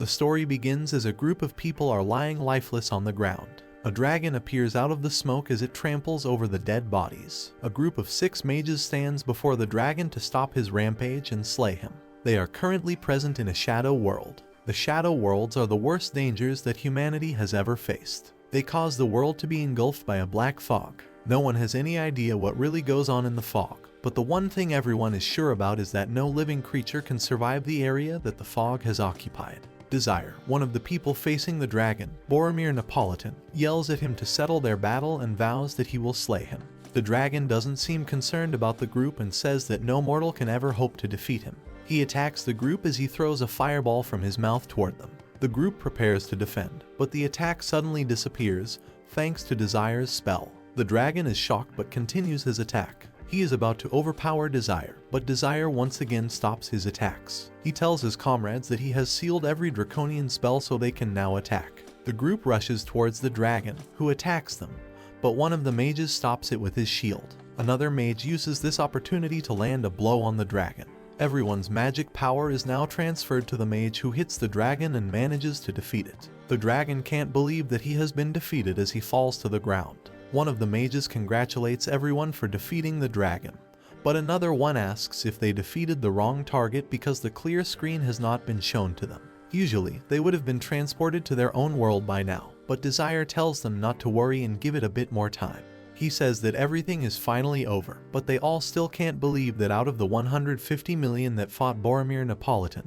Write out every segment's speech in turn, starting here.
The story begins as a group of people are lying lifeless on the ground. A dragon appears out of the smoke as it tramples over the dead bodies. A group of 6 mages stands before the dragon to stop his rampage and slay him. They are currently present in a shadow world. The shadow worlds are the worst dangers that humanity has ever faced. They cause the world to be engulfed by a black fog. No one has any idea what really goes on in the fog, but the one thing everyone is sure about is that no living creature can survive the area that the fog has occupied. Desire, one of the people facing the dragon, Boromir Napolitan, yells at him to settle their battle and vows that he will slay him. The dragon doesn't seem concerned about the group and says that no mortal can ever hope to defeat him. He attacks the group as he throws a fireball from his mouth toward them. The group prepares to defend, but the attack suddenly disappears, thanks to Desire's spell. The dragon is shocked but continues his attack. He is about to overpower Desire, but Desire once again stops his attacks. He tells his comrades that he has sealed every draconian spell so they can now attack. The group rushes towards the dragon, who attacks them, but one of the mages stops it with his shield. Another mage uses this opportunity to land a blow on the dragon. Everyone's magic power is now transferred to the mage, who hits the dragon and manages to defeat it. The dragon can't believe that he has been defeated as he falls to the ground. One of the mages congratulates everyone for defeating the dragon, but another one asks if they defeated the wrong target because the clear screen has not been shown to them. Usually, they would have been transported to their own world by now, but Desire tells them not to worry and give it a bit more time. He says that everything is finally over, but they all still can't believe that out of the 150 million that fought Boromir Napolitan,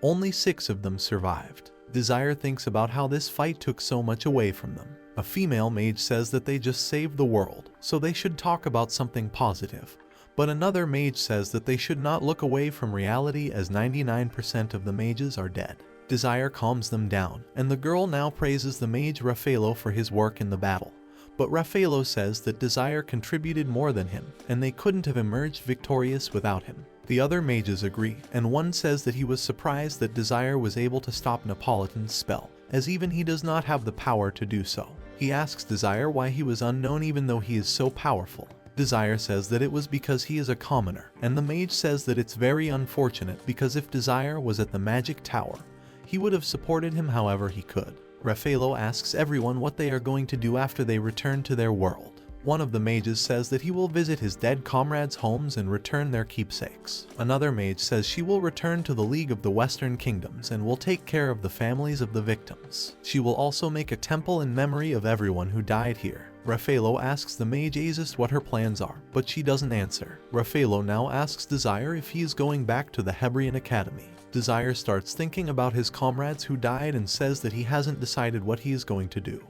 only 6 of them survived. Desire thinks about how this fight took so much away from them. A female mage says that they just saved the world, so they should talk about something positive. But another mage says that they should not look away from reality as 99% of the mages are dead. Desire calms them down, and the girl now praises the mage Raffaello for his work in the battle. But Raffaello says that Desire contributed more than him, and they couldn't have emerged victorious without him. The other mages agree, and one says that he was surprised that Desire was able to stop Napolitan's spell, as even he does not have the power to do so. He asks Desire why he was unknown even though he is so powerful. Desire says that it was because he is a commoner, and the mage says that it's very unfortunate because if Desire was at the magic tower, he would have supported him however he could. Raffaello asks everyone what they are going to do after they return to their world. One of the mages says that he will visit his dead comrades' homes and return their keepsakes. Another mage says she will return to the League of the Western Kingdoms and will take care of the families of the victims. She will also make a temple in memory of everyone who died here. Raffaello asks the mage Aziz what her plans are, but she doesn't answer. Raffaello now asks Desire if he is going back to the Hebrian Academy. Desire starts thinking about his comrades who died and says that he hasn't decided what he is going to do.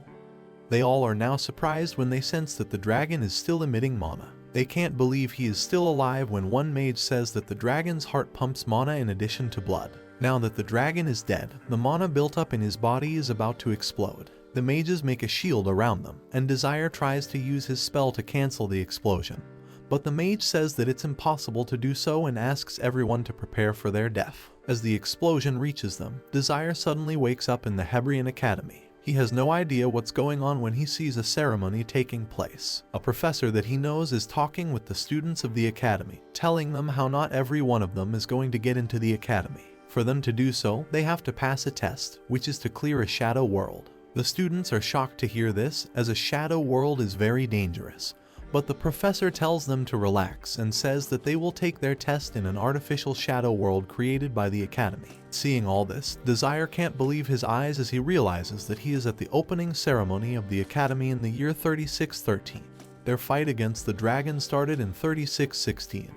They all are now surprised when they sense that the dragon is still emitting mana. They can't believe he is still alive when one mage says that the dragon's heart pumps mana in addition to blood. Now that the dragon is dead, the mana built up in his body is about to explode. The mages make a shield around them, and Desire tries to use his spell to cancel the explosion. But the mage says that it's impossible to do so and asks everyone to prepare for their death. As the explosion reaches them, Desire suddenly wakes up in the Hebrian Academy. He has no idea what's going on when he sees a ceremony taking place. A professor that he knows is talking with the students of the academy, telling them how not every one of them is going to get into the academy. For them to do so, they have to pass a test, which is to clear a shadow world. The students are shocked to hear this, as a shadow world is very dangerous. But the professor tells them to relax and says that they will take their test in an artificial shadow world created by the academy. Seeing all this, Desire can't believe his eyes as he realizes that he is at the opening ceremony of the academy in the year 3613. Their fight against the dragon started in 3616,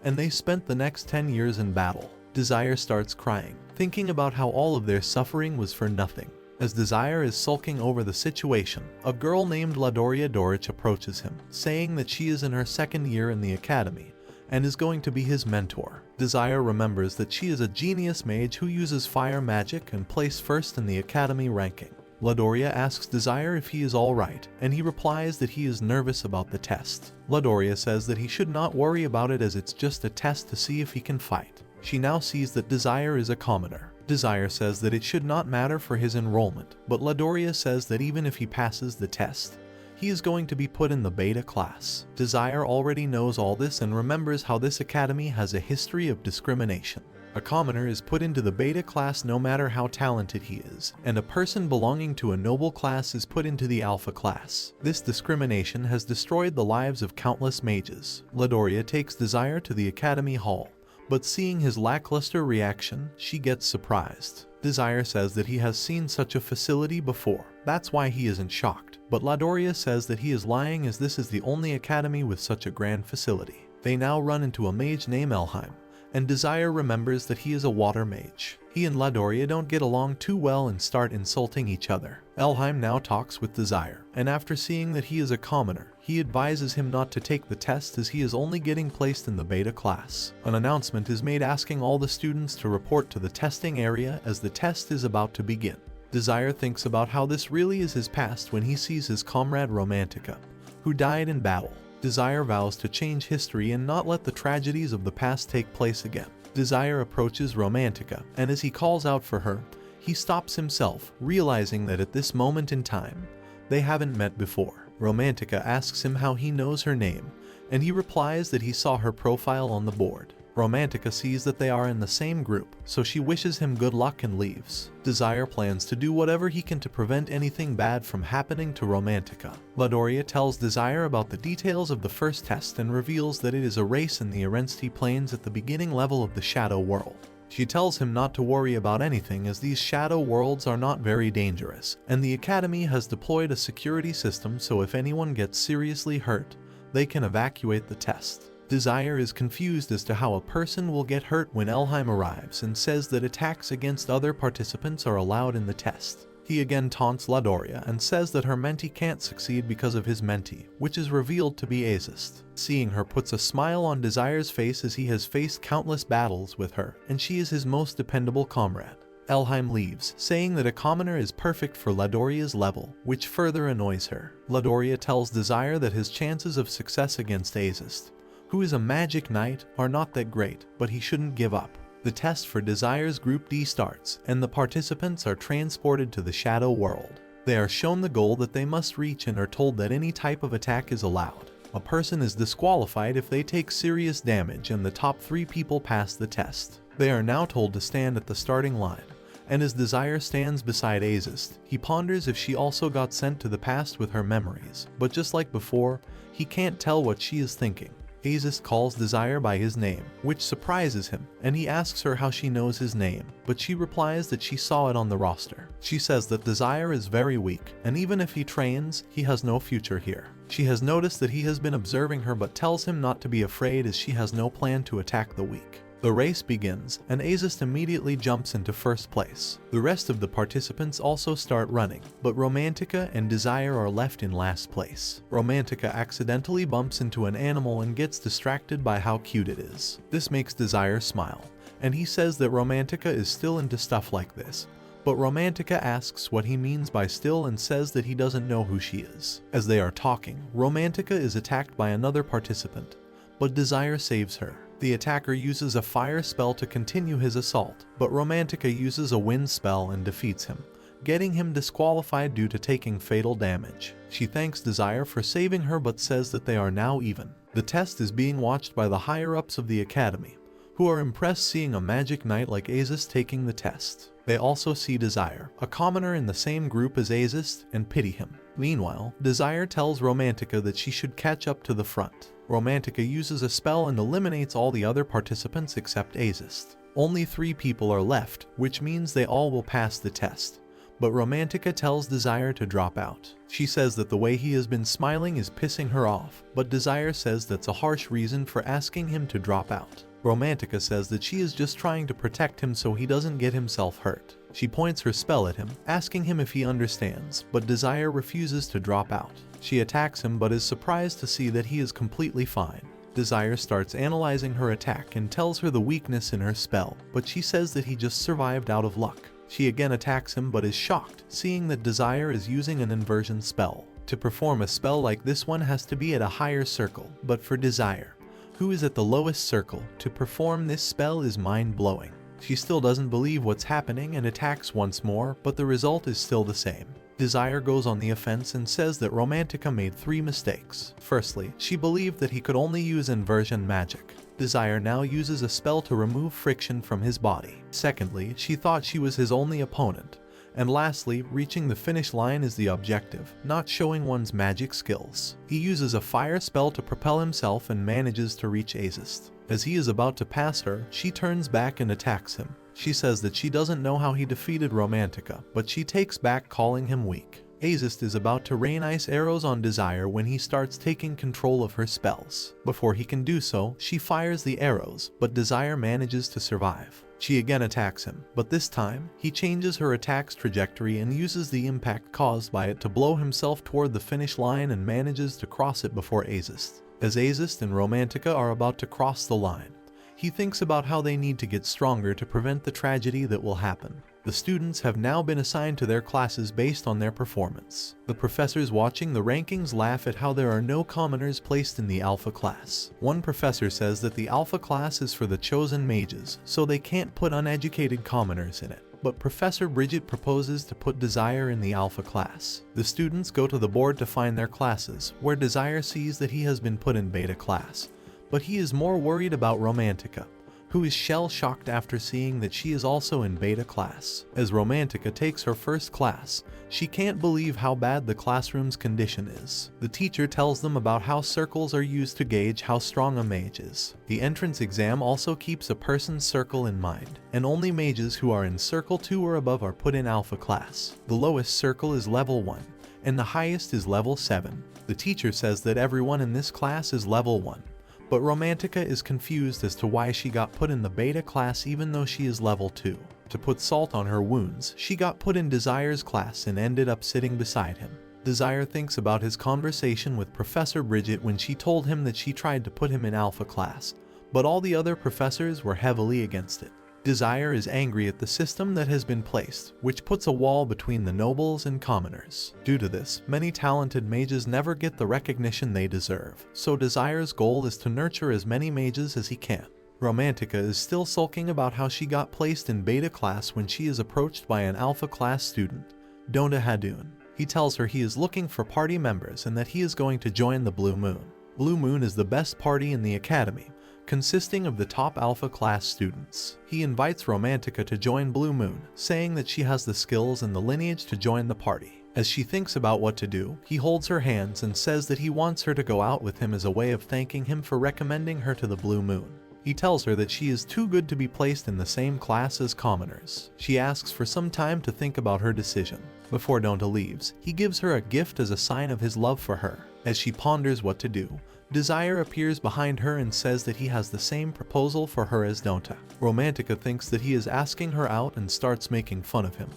and they spent the next 10 years in battle. Desire starts crying, thinking about how all of their suffering was for nothing. As Desire is sulking over the situation, a girl named Ladoria Dorich approaches him, saying that she is in her 2nd year in the academy and is going to be his mentor. Desire remembers that she is a genius mage who uses fire magic and placed first in the academy ranking. Ladoria asks Desire if he is alright, and he replies that he is nervous about the test. Ladoria says that he should not worry about it as it's just a test to see if he can fight. She now sees that Desire is a commoner. Desire says that it should not matter for his enrollment, but Ladoria says that even if he passes the test, he is going to be put in the beta class. Desire already knows all this and remembers how this academy has a history of discrimination. A commoner is put into the beta class no matter how talented he is, and a person belonging to a noble class is put into the alpha class. This discrimination has destroyed the lives of countless mages. Ladoria takes Desire to the Academy Hall, but seeing his lackluster reaction, she gets surprised. Desire says that he has seen such a facility before, that's why he isn't shocked. But Ladoria says that he is lying, as this is the only academy with such a grand facility. They now run into a mage named Elheim, and Desire remembers that he is a water mage. He and Ladoria don't get along too well and start insulting each other. Elheim now talks with Desire, and after seeing that he is a commoner, he advises him not to take the test as he is only getting placed in the beta class. An announcement is made asking all the students to report to the testing area as the test is about to begin. Desire thinks about how this really is his past when he sees his comrade Romantica, who died in battle. Desire vows to change history and not let the tragedies of the past take place again. Desire approaches Romantica, and as he calls out for her, he stops himself, realizing that at this moment in time, they haven't met before. Romantica asks him how he knows her name, and he replies that he saw her profile on the board. Romantica sees that they are in the same group, so she wishes him good luck and leaves. Desire plans to do whatever he can to prevent anything bad from happening to Romantica. Ladoria tells Desire about the details of the first test and reveals that it is a race in the Arensti Plains at the beginning level of the Shadow World. She tells him not to worry about anything as these shadow worlds are not very dangerous, and the Academy has deployed a security system so if anyone gets seriously hurt, they can evacuate the test. Desire is confused as to how a person will get hurt when Elheim arrives and says that attacks against other participants are allowed in the test. He again taunts Ladoria and says that her mentee can't succeed because of his mentee, which is revealed to be Azist. Seeing her puts a smile on Desire's face as he has faced countless battles with her, and she is his most dependable comrade. Elheim leaves, saying that a commoner is perfect for Ladoria's level, which further annoys her. Ladoria tells Desire that his chances of success against Azist, who is a magic knight, are not that great, but he shouldn't give up. The test for Desire's Group D starts, and the participants are transported to the Shadow World. They are shown the goal that they must reach and are told that any type of attack is allowed. A person is disqualified if they take serious damage, and the top 3 people pass the test. They are now told to stand at the starting line, and as Desire stands beside Azist, he ponders if she also got sent to the past with her memories, but just like before, he can't tell what she is thinking. Azist calls Desire by his name, which surprises him, and he asks her how she knows his name, but she replies that she saw it on the roster. She says that Desire is very weak, and even if he trains, he has no future here. She has noticed that he has been observing her but tells him not to be afraid as she has no plan to attack the weak. The race begins, and Azist immediately jumps into first place. The rest of the participants also start running, but Romantica and Desire are left in last place. Romantica accidentally bumps into an animal and gets distracted by how cute it is. This makes Desire smile, and he says that Romantica is still into stuff like this. But Romantica asks what he means by still and says that he doesn't know who she is. As they are talking, Romantica is attacked by another participant, but Desire saves her. The attacker uses a fire spell to continue his assault, but Romantica uses a wind spell and defeats him, getting him disqualified due to taking fatal damage. She thanks Desire for saving her but says that they are now even. The test is being watched by the higher-ups of the Academy, who are impressed seeing a magic knight like Azist taking the test. They also see Desire, a commoner in the same group as Azist, and pity him. Meanwhile, Desire tells Romantica that she should catch up to the front. Romantica uses a spell and eliminates all the other participants except Azist. Only 3 people are left, which means they all will pass the test. But Romantica tells Desire to drop out. She says that the way he has been smiling is pissing her off, but Desire says that's a harsh reason for asking him to drop out. Romantica says that she is just trying to protect him so he doesn't get himself hurt. She points her spell at him, asking him if he understands, but Desire refuses to drop out. She attacks him but is surprised to see that he is completely fine. Desire starts analyzing her attack and tells her the weakness in her spell, but she says that he just survived out of luck. She again attacks him but is shocked, seeing that Desire is using an inversion spell. To perform a spell like this one has to be at a higher circle, but for Desire, who is at the lowest circle, to perform this spell is mind-blowing. She still doesn't believe what's happening and attacks once more, but the result is still the same. Desire goes on the offense and says that Romantica made 3 mistakes. Firstly, she believed that he could only use inversion magic. Desire now uses a spell to remove friction from his body. Secondly, she thought she was his only opponent. And lastly, reaching the finish line is the objective, not showing one's magic skills. He uses a fire spell to propel himself and manages to reach Azist. As he is about to pass her, she turns back and attacks him. She says that she doesn't know how he defeated Romantica, but she takes back calling him weak. Azist is about to rain ice arrows on Desire when he starts taking control of her spells. Before he can do so, she fires the arrows, but Desire manages to survive. She again attacks him, but this time, he changes her attack's trajectory and uses the impact caused by it to blow himself toward the finish line and manages to cross it before Azist. As Azist and Romantica are about to cross the line, he thinks about how they need to get stronger to prevent the tragedy that will happen. The students have now been assigned to their classes based on their performance. The professors watching the rankings laugh at how there are no commoners placed in the Alpha class. One professor says that the Alpha class is for the chosen mages, so they can't put uneducated commoners in it. But Professor Bridget proposes to put Desire in the Alpha class. The students go to the board to find their classes, where Desire sees that he has been put in Beta class. But he is more worried about Romantica, who is shell-shocked after seeing that she is also in Beta class. As Romantica takes her first class, she can't believe how bad the classroom's condition is. The teacher tells them about how circles are used to gauge how strong a mage is. The entrance exam also keeps a person's circle in mind, and only mages who are in Circle 2 or above are put in Alpha class. The lowest circle is level 1, and the highest is level 7. The teacher says that everyone in this class is level 1. But Romantica is confused as to why she got put in the Beta class even though she is level 2. To put salt on her wounds, she got put in Desire's class and ended up sitting beside him. Desire thinks about his conversation with Professor Bridget when she told him that she tried to put him in Alpha class, but all the other professors were heavily against it. Desire is angry at the system that has been placed, which puts a wall between the nobles and commoners. Due to this, many talented mages never get the recognition they deserve, so Desire's goal is to nurture as many mages as he can. Romantica is still sulking about how she got placed in Beta class when she is approached by an Alpha class student, Donda Hadoon. He tells her he is looking for party members and that he is going to join the Blue Moon. Blue Moon is the best party in the academy, consisting of the top Alpha class students. He invites Romantica to join Blue Moon, saying that she has the skills and the lineage to join the party. As she thinks about what to do, he holds her hands and says that he wants her to go out with him as a way of thanking him for recommending her to the Blue Moon. He tells her that she is too good to be placed in the same class as commoners. She asks for some time to think about her decision. Before Donta leaves, he gives her a gift as a sign of his love for her. As she ponders what to do, Desire appears behind her and says that he has the same proposal for her as Donta. Romantica thinks that he is asking her out and starts making fun of him,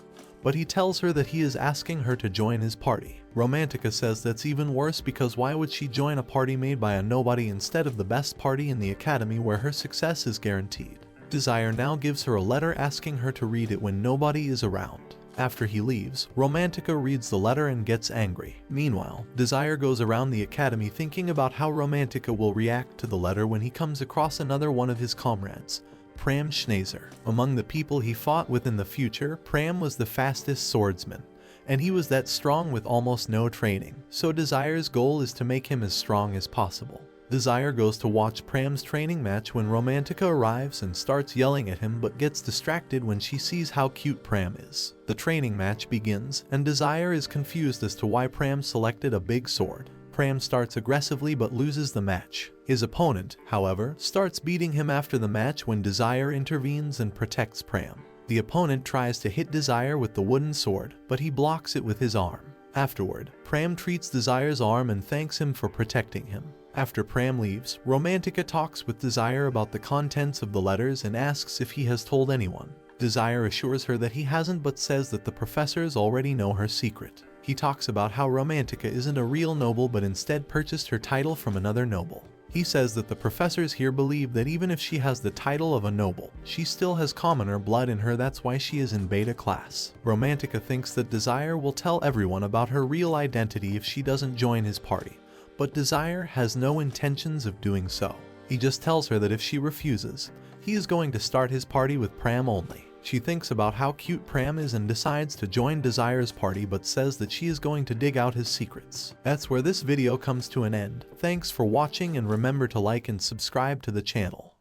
but he tells her that he is asking her to join his party. Romantica says that's even worse because why would she join a party made by a nobody instead of the best party in the academy where her success is guaranteed. Desire now gives her a letter asking her to read it when nobody is around. After he leaves, Romantica reads the letter and gets angry. Meanwhile, Desire goes around the academy thinking about how Romantica will react to the letter when he comes across another one of his comrades, Pram Schneezer. Among the people he fought with in the future, Pram was the fastest swordsman, and he was that strong with almost no training, so Desire's goal is to make him as strong as possible. Desire goes to watch Pram's training match when Romantica arrives and starts yelling at him but gets distracted when she sees how cute Pram is. The training match begins and Desire is confused as to why Pram selected a big sword. Pram starts aggressively but loses the match. His opponent, however, starts beating him after the match when Desire intervenes and protects Pram. The opponent tries to hit Desire with the wooden sword, but he blocks it with his arm. Afterward, Pram treats Desire's arm and thanks him for protecting him. After Pram leaves, Romantica talks with Desire about the contents of the letters and asks if he has told anyone. Desire assures her that he hasn't but says that the professors already know her secret. He talks about how Romantica isn't a real noble but instead purchased her title from another noble. He says that the professors here believe that even if she has the title of a noble, she still has commoner blood in her, that's why she is in Beta class. Romantica thinks that Desire will tell everyone about her real identity if she doesn't join his party. But Desire has no intentions of doing so. He just tells her that if she refuses, he is going to start his party with Pram only. She thinks about how cute Pram is and decides to join Desire's party, but says that she is going to dig out his secrets. That's where this video comes to an end. Thanks for watching, and remember to like and subscribe to the channel.